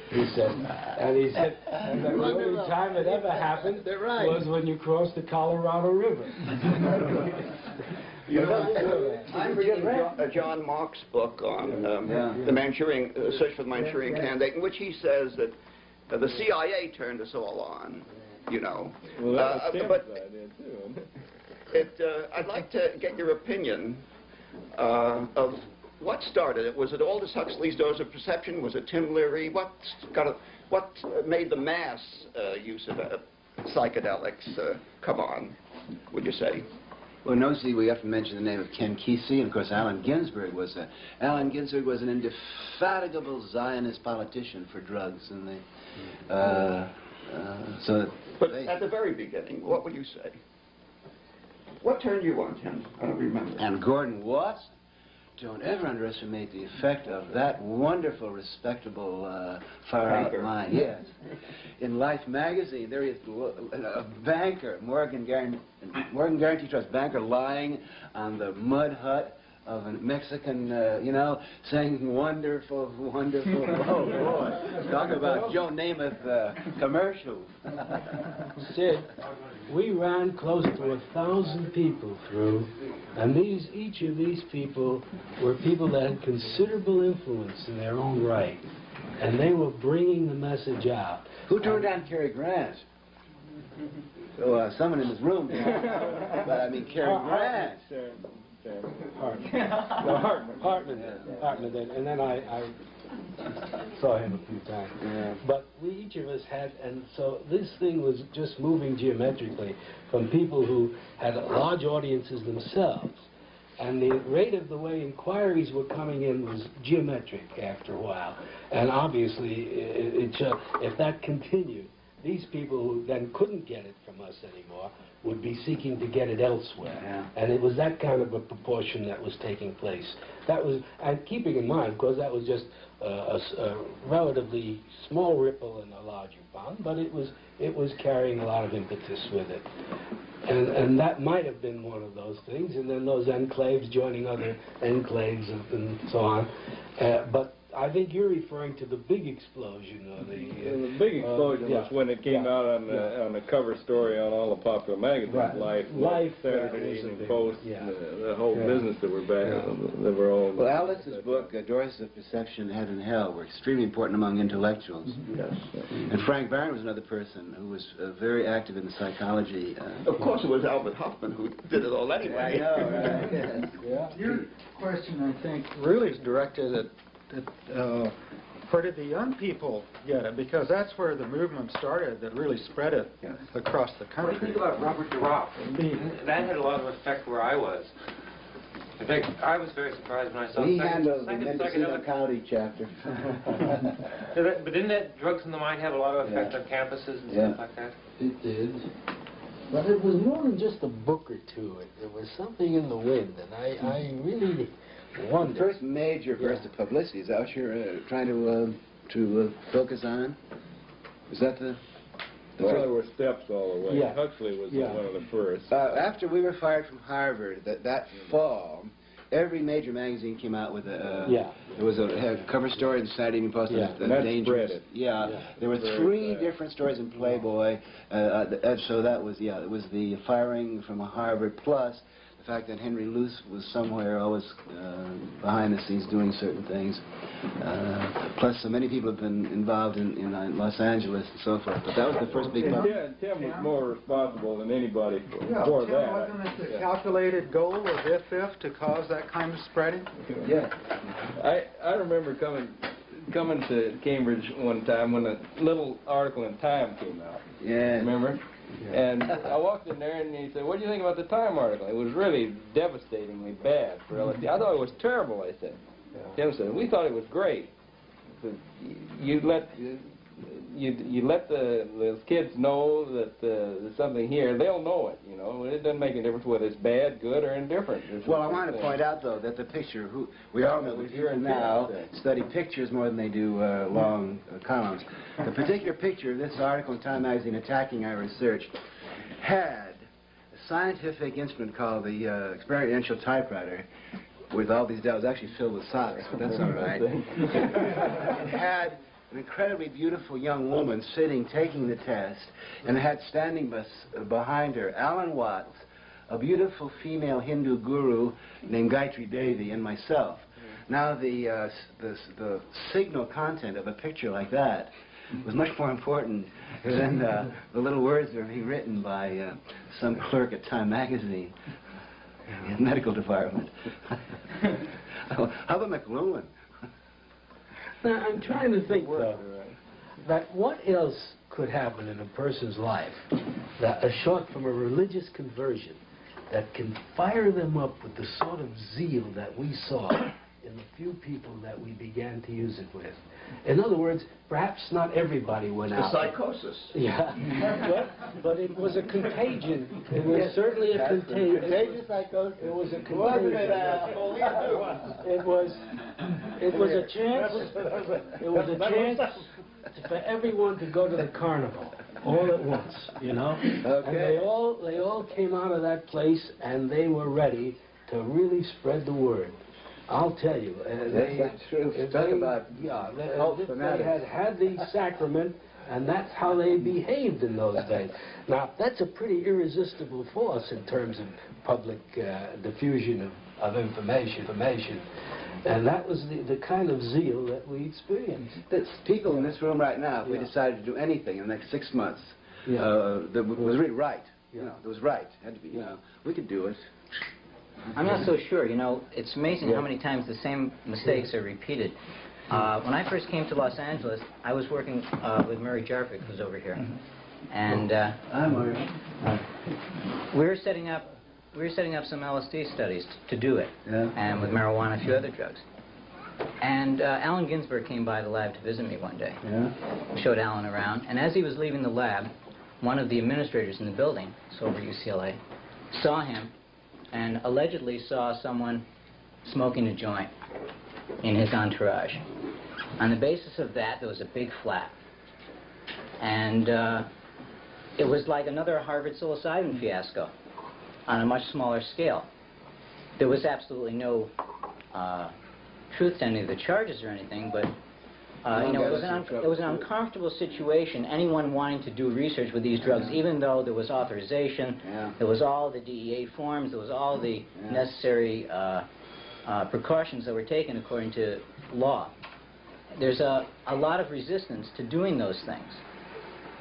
he said. And he said, and the only time it ever happened was when you crossed the Colorado River. You know, I'm reading John Mark's book on the Manchurian search for the Manchurian Candidate, in which he says that the CIA turned us all on. You know, well, that was but idea too. I'd like to get your opinion of what started it. Was it Aldous Huxley's Dose of Perception? Was it Tim Leary? What made the mass use of psychedelics come on, would you say? Well, no, see, we have to mention the name of Ken Kesey, and of course Allen Ginsberg was an indefatigable Zionist politician for drugs, and they But at the very beginning, what would you say? What turned you on, Tim? I don't remember. And Gordon Watson. Don't ever underestimate the effect of that wonderful, respectable, far-out mind. Yes. In Life magazine, there is a banker, Morgan Guarantee Trust banker, lying on the mud hut of a Mexican, you know, saying wonderful, wonderful. Oh, boy. Talk about Joe Namath commercials. Sid, we ran close to 1,000 people through, and each of these people were people that had considerable influence in their own right, and they were bringing the message out. Who turned down Cary Grant? Oh, someone in this room did. But I mean, Cary Grant. Hartman did, and then I saw him a few times. Yeah. But each of us had, and so this thing was just moving geometrically from people who had large audiences themselves. And the rate of the way inquiries were coming in was geometric after a while. And obviously, if that continued, these people who then couldn't get it from us anymore would be seeking to get it elsewhere. Yeah. And it was that kind of a proportion that was taking place. That was, and keeping in mind, of course, that was just a relatively small ripple in a larger pond, but it was carrying a lot of impetus with it. And that might have been one of those things, and then those enclaves joining other enclaves and so on. But I think you're referring to the big explosion. The big explosion was when it came out on the cover story on all the popular magazines, Life, Saturday Evening Post, the whole business that were back, that were all... Well, Alice's book, Doors of Perception, Heaven and Hell, were extremely important among intellectuals. Yes. And Frank Barron was another person who was very active in the psychology. Of course, it was Albert Hoffman who did it all anyway. I know, right? Your question, I think, really is directed at where did the young people get it? Because that's where the movement started that really spread it across the country. What do you think about Robert DeRock? That had a lot of effect where I was. In fact, I was very surprised when I saw he handled the Mendocino County chapter. But didn't that drugs in the mind have a lot of effect on campuses and stuff like that? It did. But it was more than just a book or two. There was something in the wind, and I really wondered. The first major burst of publicity, is that what you're trying to focus on? Is that the... Well, there were steps all the way. Yeah. Huxley was one of the first. After we were fired from Harvard, that fall, every major magazine came out with a There was a cover story in the Saturday Evening Post. Yeah, that that dangerous. spread it. Yeah, there were Very three sad. different stories in Playboy. So that was, yeah, it was the firing from Harvard, plus the fact that Henry Luce was somewhere always behind the scenes doing certain things. Plus, so many people have been involved in Los Angeles and so forth. But that was the first big one. Tim was more responsible than anybody for Tim, that. wasn't it the calculated goal of if to cause that kind of spreading? Yeah. I remember coming to Cambridge one time when a little article in Time came out. Yeah. Remember? Yeah. And I walked in there and he said, "What do you think about the Time article?" It was really devastatingly bad for LSD. I thought it was terrible, I said. Yeah. Tim said, "We thought it was great." Said, you let the kids know that there's something here, they'll know it, you know. It doesn't make a difference whether it's bad, good, or indifferent. Well, I want to point out, though, that the picture, we all know that here and now study pictures more than they do long columns. The particular picture of this article in Time magazine attacking our research had a scientific instrument called the experiential typewriter with all these dials, actually filled with socks, but that's all right. It had an incredibly beautiful young woman sitting, taking the test, and had standing behind her Alan Watts, a beautiful female Hindu guru named Gayatri Devi, and myself. Now, the signal content of a picture like that was much more important than the little words that are being written by some clerk at Time magazine in the medical department. How about McLuhan? Now, I'm trying to think, though, that what else could happen in a person's life that, short from a religious conversion, that can fire them up with the sort of zeal that we saw in the few people that we began to use it with. In other words, perhaps not everybody went out. Psychosis. Yeah, but it was a contagion. It was certainly a contagion. Contagious psychosis. It was a contagion. It was a chance. It was a chance for everyone to go to the carnival all at once, you know. Okay. And they all came out of that place and they were ready to really spread the word. I'll tell you. That's true. Talk about they had the sacrament, and that's how they behaved in those days. Now, that's a pretty irresistible force in terms of public diffusion of information. And that was the kind of zeal that we experienced. That's people in this room right now, if we decided to do anything in the next 6 months that was really right, you know, that was right, had to be, you know, we could do it. I'm not so sure. You know, it's amazing how many times the same mistakes are repeated. When I first came to Los Angeles, I was working with Murray Jarvik, who's over here, and I'm Murray. we were setting up some LSD studies to do it, and with marijuana and a few other drugs. And Allen Ginsberg came by the lab to visit me one day. Showed Allen around, and as he was leaving the lab, one of the administrators in the building, it's over UCLA, saw him and allegedly saw someone smoking a joint in his entourage. On the basis of that, there was a big flap. And it was like another Harvard psilocybin fiasco on a much smaller scale. There was absolutely no truth to any of the charges or anything, but you know, it was an uncomfortable situation, anyone wanting to do research with these drugs, even though there was authorization, there was all the DEA forms, there was all the necessary precautions that were taken according to law. There's a lot of resistance to doing those things.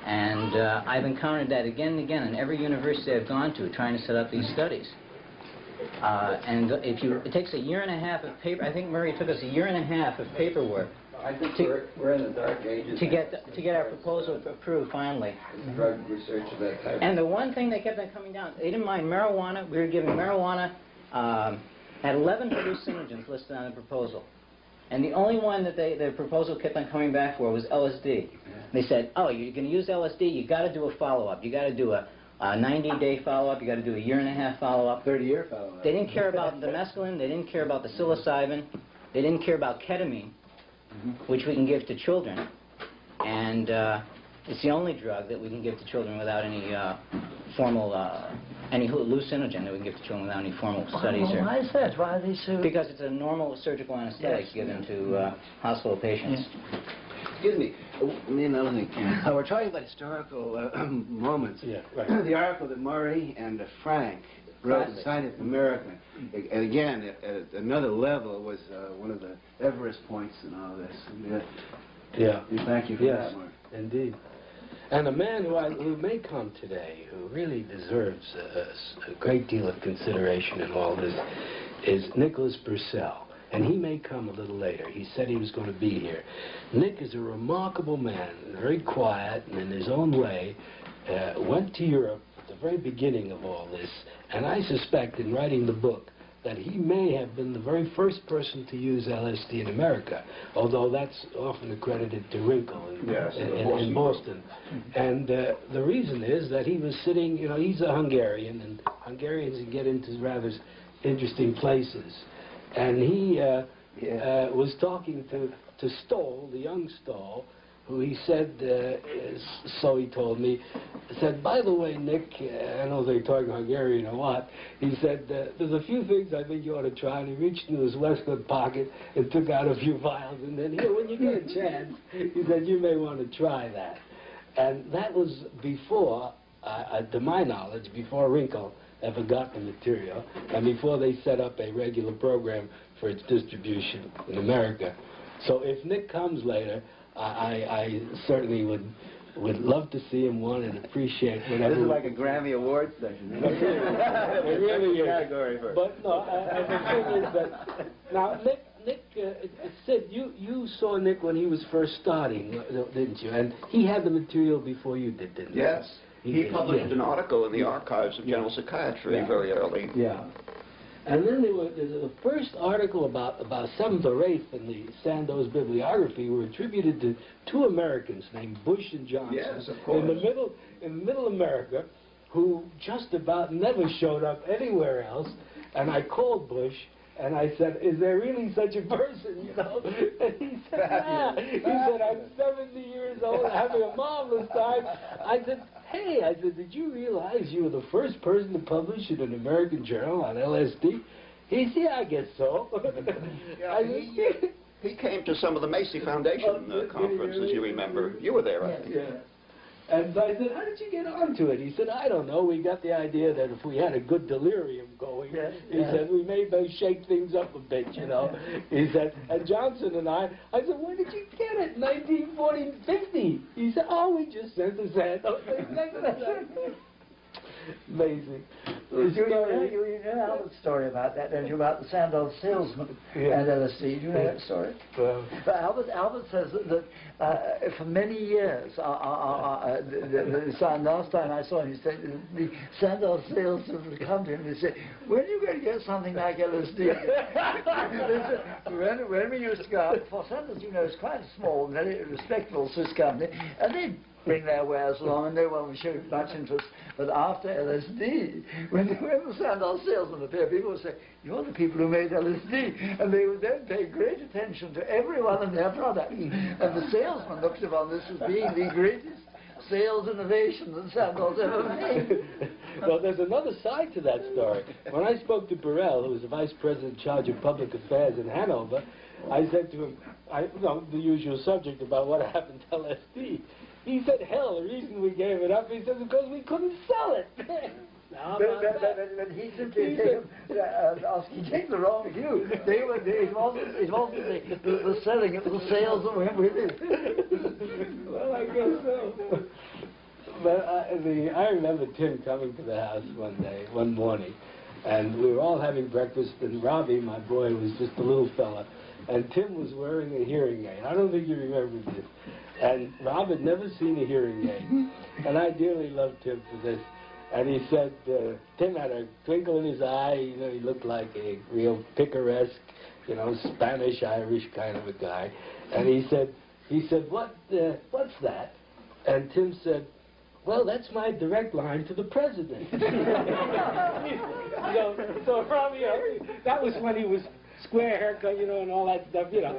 And I've encountered that again and again in every university I've gone to trying to set up these studies. And it takes a year and a half of paper. I think Murray took us a year and a half of paperwork. I think we're in the dark ages. To get our proposal approved finally. Drug research of that type. And the one thing that kept on coming down, they didn't mind marijuana. We were giving marijuana, had 11 hallucinogens listed on the proposal. And the only one that the proposal kept on coming back for was LSD. They said, oh, you're going to use LSD, you got to do a follow-up. You got to do a 90-day follow-up, you got to do a year-and-a-half follow-up. 30-year follow-up. They didn't care about the mescaline, they didn't care about the psilocybin, they didn't care about ketamine, which we can give to children. And it's the only drug that we can give to children without any formal any hallucinogen that we give to children without any formal studies. Well, why is that? Why are they so... Because it's a normal surgical anesthetic given to hospital patients. Excuse me, another thing. We're talking about historical moments. Yeah, right. The article that Murray and Frank wrote in Scientific American, and again, at another level, was one of the Everest points in all this. Yeah. We thank you for Yes, that, Murray. indeed. And a man who may come today, who really deserves a great deal of consideration in all this, is Nicholas Purcell. And he may come a little later. He said he was going to be here. Nick is a remarkable man, very quiet and in his own way, went to Europe at the very beginning of all this, and I suspect in writing the book that he may have been the very first person to use LSD in America, although that's often accredited to Wrinkle in Boston. And the reason is that he was sitting, you know, he's a Hungarian, and Hungarians get into rather interesting places. And he was talking to Stoll, the young Stoll, who he said, so he told me, said, by the way, Nick, I don't know if they're talking Hungarian or what, he said, there's a few things I think you ought to try, and he reached into his waistcoat pocket and took out a few vials, and then, here, when you get a chance, he said, you may want to try that. And that was before, to my knowledge, before Wrinkle ever got the material, and before they set up a regular program for its distribution in America. So if Nick comes later, I certainly would love to see him one and appreciate whatever. This is like a Grammy Award session. It really is. Category first. But no, the thing is that now Nick, Sid, you saw Nick when he was first starting, didn't you? And he had the material before you did, didn't he? Yes. He published an article in the Archives of General Psychiatry very early. Yeah. And then there's the first article about 7th or 8th in the Sandoz bibliography were attributed to two Americans named Bush and Johnson. Yes, of course. In middle America, who just about never showed up anywhere else. And I called Bush and I said, is there really such a person, you know? And he said, yeah. He said, I'm 70 years old, having a marvelous time. I said, hey, did you realize you were the first person to publish in an American journal on LSD? He said, yeah, I guess so. Yeah, he came to some of the Macy Foundation conferences, you remember. You were there, I think. Yeah. And so I said, how did you get onto it? He said, I don't know. We got the idea that if we had a good delirium going, he said, we may shake things up a bit, you know. He said, and Johnson and I said, where did you get it? 1940, 50. He said, oh, we just sent the Sandoz. Amazing. You know Albert's story about that, don't you, about the Sandoz salesman and LSD. Do you know that story? But Albert says that for many years, last time I saw him, he said the Sandoz salesman would come to him and say, when are you going to get something like LSD? when we used to go out, for Sandoz, you know, it's quite a small, very respectable Swiss company, and they bring their wares along, and no one would show much interest. But after LSD, when the Sandoz salesman appeared, people would say, you're the people who made LSD. And they would then pay great attention to every one of their products. And the salesman looked upon this as being the greatest sales innovation that Sandoz ever made. Well, there's another side to that story. When I spoke to Burrell, who was the vice president in charge of public affairs in Hanover, I said to him, the usual subject about what happened to LSD. He said, hell, the reason we gave it up, he said, because we couldn't sell it. But he simply he takes the wrong view. It wasn't the selling, it was the sales that went with it. Well, I guess so. But I remember Tim coming to the house one morning, and we were all having breakfast, and Robbie, my boy, was just a little fella, and Tim was wearing a hearing aid. I don't think you remember this. And Rob had never seen a hearing aid, and I dearly loved Tim for this. And he said, Tim had a twinkle in his eye, you know, he looked like a real picaresque, you know, Spanish-Irish kind of a guy. And he said, what's that? And Tim said, well, that's my direct line to the president. So Robbie, that was when he was square haircut, you know, and all that stuff, you know.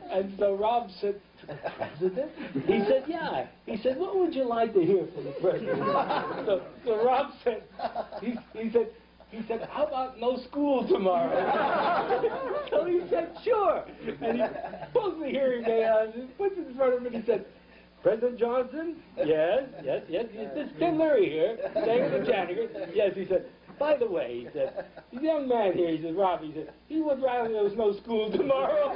And so Rob said President? He said, yeah. He said, what would you like to hear from the President? So Rob said, he said, how about no school tomorrow? So he said, sure. And he pulls the hearing aid on, puts it in front of him, and he said, President Johnson? Yes. This Tim Leary here, staying with the janitor. Yes, he said, by the way, he said, the young man here, he said, Rob, he said, he would rather there was no school tomorrow.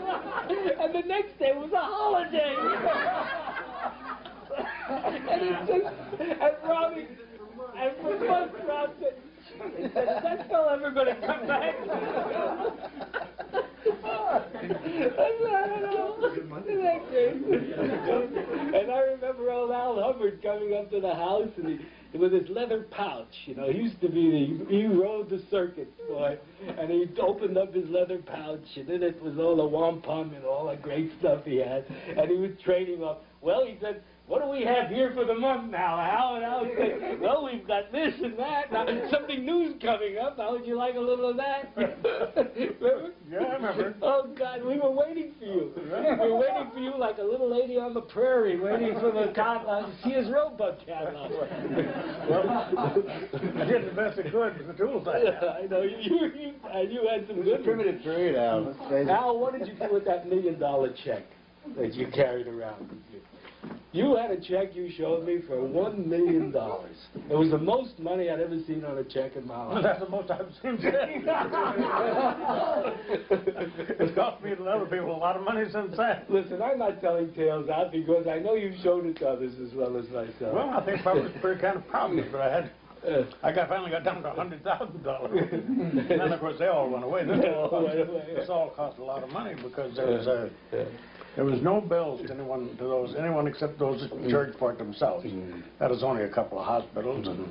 And the next day was a holiday. and Robbie, and for months, Rob said, is that still ever going to come back? And I remember old Al Hubbard coming up to the house and with his leather pouch, you know, he used to be he rode the circuits, boy, and he opened up his leather pouch and in it was all the wampum and all the great stuff he had, and he was trading off. Well, he said, what do we have here for the month now, Al? And Al said, well, we've got this and that. Now, something new's coming up. How would you like a little of that? Remember? Yeah, I remember. Oh, God, we were waiting for you. We were waiting for you like a little lady on the prairie waiting for the catalog to see his robot catalog. Well, I did the best I could with the tools I had. I know. You had some good Primitive trade, Al. Al, what did you do with that $1 million check that you carried around with you? You had a check you showed me for $1 million. It was the most money I'd ever seen on a check in my life. That's the most I've seen today. It's cost me and other people a lot of money since then. Listen, I'm not telling tales out because I know you've shown it to others as well as myself. Well, I think I was pretty kind of proud of it, but I finally got down to $100,000. And then, of course, they all went away. This all cost a lot of money because there was no bills to anyone except those at church for it themselves. That was only a couple of hospitals and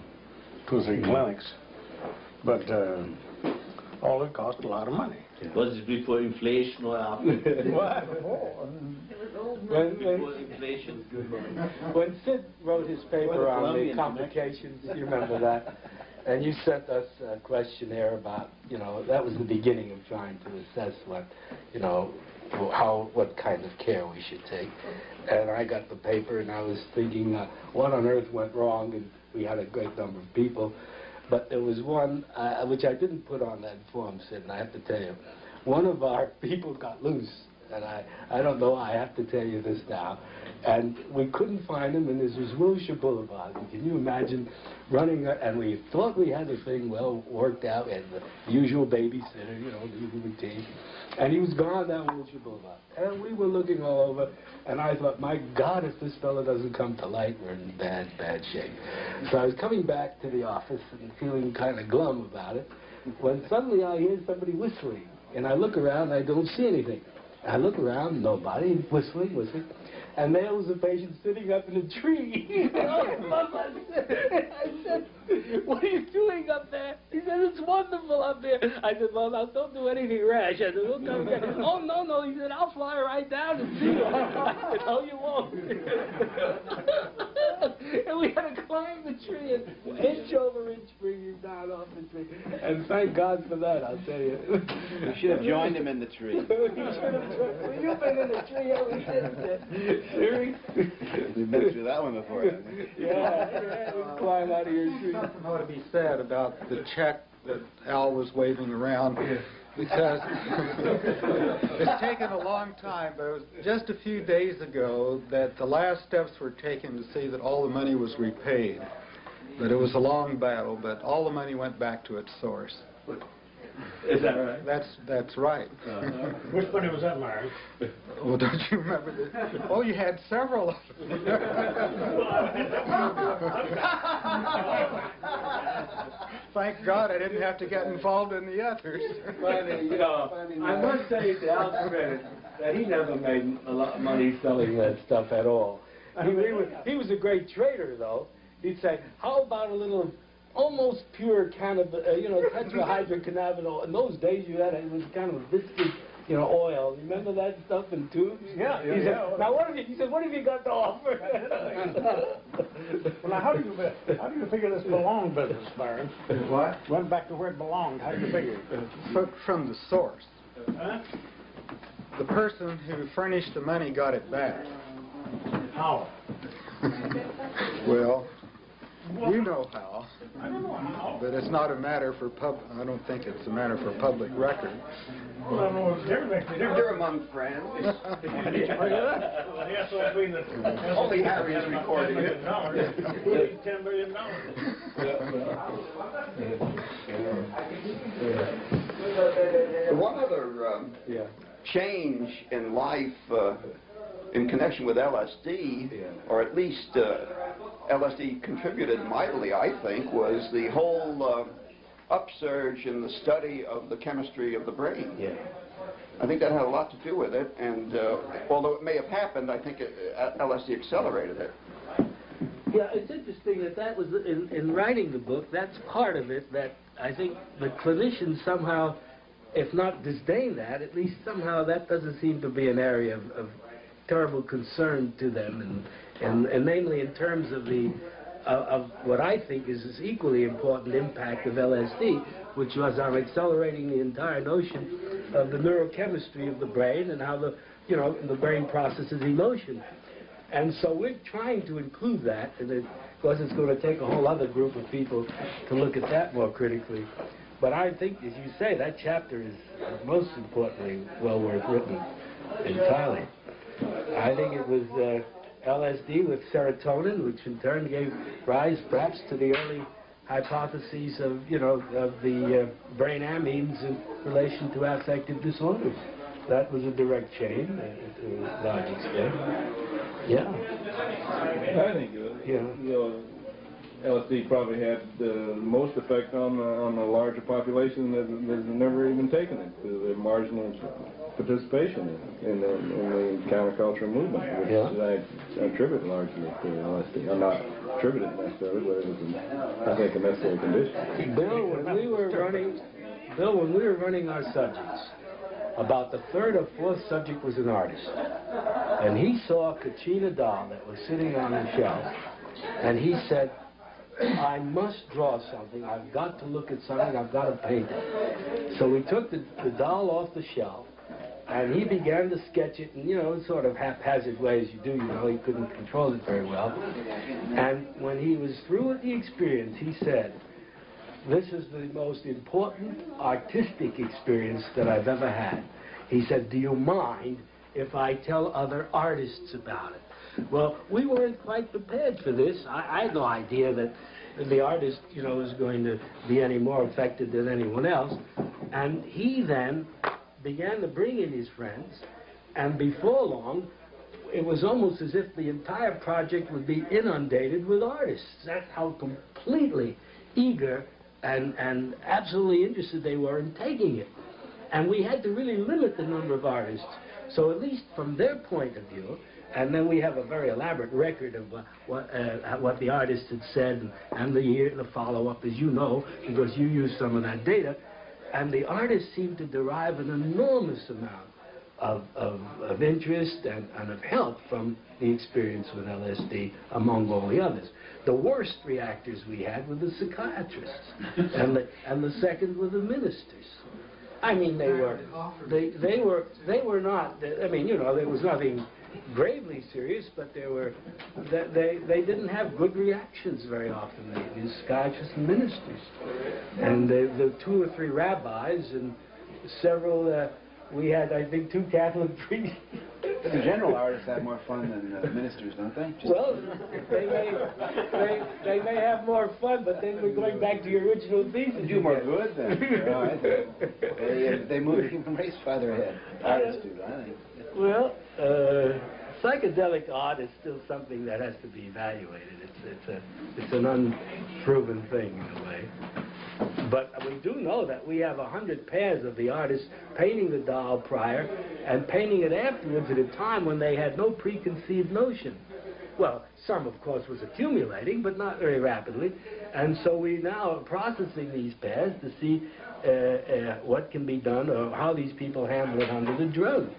2 or 3 clinics. But all it cost a lot of money. Was it before inflation or after? What? Before inflation. When Sid wrote his paper on the complications, you remember that? And you sent us a questionnaire about, you know, that was the beginning of trying to assess what, you know, what kind of care we should take. And I got the paper and I was thinking, what on earth went wrong? And we had a great number of people. But there was one, which I didn't put on that form, Sid, and I have to tell you, one of our people got loose. And I don't know, I have to tell you this now. And we couldn't find him, and this was Wilshire Boulevard. And can you imagine running, and we thought we had the thing well worked out, and the usual babysitter, you know, the usual routine. And he was gone down Wilshire Boulevard. And we were looking all over, and I thought, my God, if this fellow doesn't come to light, we're in bad, bad shape. So I was coming back to the office and feeling kind of glum about it, when suddenly I hear somebody whistling. And I look around, I don't see anything. I look around, nobody, whistling. And there was a patient sitting up in a tree. I said, what are you doing up there? He said, it's wonderful up there. I said, well, now, don't do anything rash. I said, we'll come back. Oh, no. He said, I'll fly right down and see you. I said, no, you won't. And we had to climb the tree and inch over inch bring you down off the tree. And thank God for that, I'll tell you. You should have joined him in the tree. You should have joined. Well, you've been in the tree ever since. Serious? We've been through that one before. Yeah, we climb out of your tree. Something ought to be said about the check that Al was waving around, because it's taken a long time, but it was just a few days ago that the last steps were taken to see that all the money was repaid. But it was a long battle, but all the money went back to its source. Is that right? That's right. Which money was that, Myron? Well, don't you remember this? Oh, you had several of them. Thank God I didn't have to get involved in the others. Funny, you know, I must say to Al's credit that he never made a lot of money selling that stuff at all. He was a great trader, though. He'd say, how about a little almost pure tetrahydrocannabinol. In those days, it was kind of viscous, oil. Remember that stuff in tubes? Yeah. He said, now what have you got to offer? Well, now how do you figure this belonged business, Byron? What? Went back to where it belonged. How do you figure it? From the source. Huh? The person who furnished the money got it back. How? Well, you know how. I don't know how. But it's not a matter for I don't think it's a matter for public record. Well, I don't know, They're among friends. Only Harry is recording it. $10 million. One other change in life in connection with LSD, or at least LSD contributed mightily, I think, was the whole upsurge in the study of the chemistry of the brain. Yeah. I think that had a lot to do with it, and although it may have happened, I think LSD accelerated it. Yeah, it's interesting that was, in writing the book, that's part of it, that I think the clinicians somehow, if not disdain that, at least somehow that doesn't seem to be an area of terrible concern to them, and namely in terms of of what I think is this equally important impact of LSD, which was on accelerating the entire notion of the neurochemistry of the brain and how the brain processes emotion. And so we're trying to include that, and of course it's going to take a whole other group of people to look at that more critically. But I think, as you say, that chapter is most importantly well worth written entirely. I think it was LSD with serotonin, which in turn gave rise perhaps to the early hypotheses of the brain amines in relation to affective disorders. That was a direct chain to a large extent. Yeah. I think LSD probably had the most effect on the larger population that has never even taken it, the marginal participation in the counterculture movement, which I attribute largely to LSD. I'm not attributing it necessarily, but it was, I think, a necessary condition. Bill, when we were running our subjects, about the third or fourth subject was an artist, and he saw a Kachina doll that was sitting on the shelf, and he said, I must draw something, I've got to look at something, I've got to paint it. So we took the doll off the shelf, and he began to sketch it in, sort of haphazard way as you do, he couldn't control it very well. And when he was through with the experience, he said, this is the most important artistic experience that I've ever had. He said, do you mind if I tell other artists about it? Well, we weren't quite prepared for this. I had no idea that the artist, was going to be any more affected than anyone else. And he then began to bring in his friends, and before long, it was almost as if the entire project would be inundated with artists. That's how completely eager and absolutely interested they were in taking it. And we had to really limit the number of artists. So at least from their point of view, and then we have a very elaborate record of what the artist had said and the follow-up, as you know, because you used some of that data. And the artists seemed to derive an enormous amount of interest and of help from the experience with LSD, among all the others. The worst reactors we had were the psychiatrists, and the second were the ministers. I mean, they were not. I mean, there was nothing gravely serious, but they didn't have good reactions very often. The psychiatrists and ministers, and the 2 or 3 rabbis and several. We had, I think, 2 Catholic priests. In general, artists have more fun than ministers, don't they? Well, they may have more fun, but then we're going back to your original thesis. They do more good then. They move the human race farther ahead. Artists do, I think. Well, psychedelic art is still something that has to be evaluated. It's an unproven thing in a way. But we do know that we have 100 pairs of the artists painting the doll prior and painting it afterwards at a time when they had no preconceived notion. Well, some, of course, was accumulating, but not very rapidly. And so we now are processing these pairs to see what can be done or how these people handle it under the drug.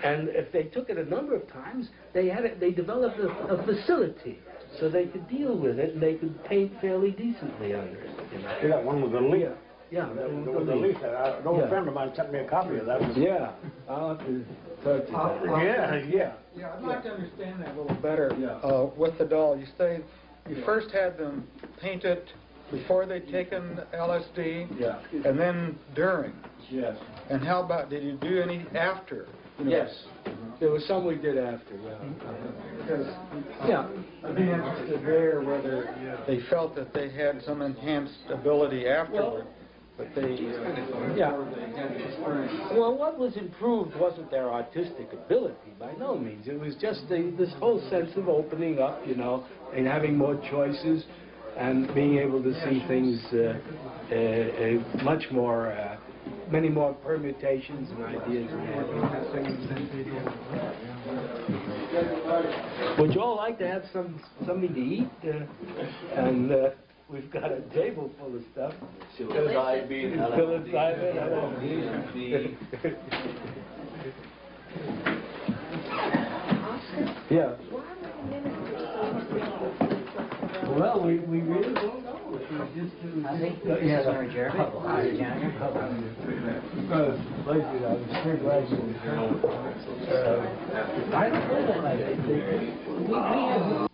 And if they took it a number of times, they developed a facility so they could deal with it and they could paint fairly decently under it. You got one with a leaf. Yeah, that There was a leaflet. An old friend of mine sent me a copy of that. Yeah, I'll have to talk to you. Yeah. Yeah, I'd like to understand that a little better. Yeah. With the doll, you say you first had them painted before they'd taken LSD, Yeah. and then during. Yes. And how about, did you do any after? You know? Yes. There was some we did after, yeah. I'd be interested there whether they felt that they had some enhanced ability afterward, but they... Yeah. Well, what was improved wasn't their artistic ability, by no means. It was just this whole sense of opening up, you know, and having more choices and being able to see things much more, many more permutations and ideas. Would you all like to have something to eat? And we've got a table full of stuff. Psilocybin, LSD. Yeah. Well, we really don't know. Yes, Mary Jeremy. I don't know that. We have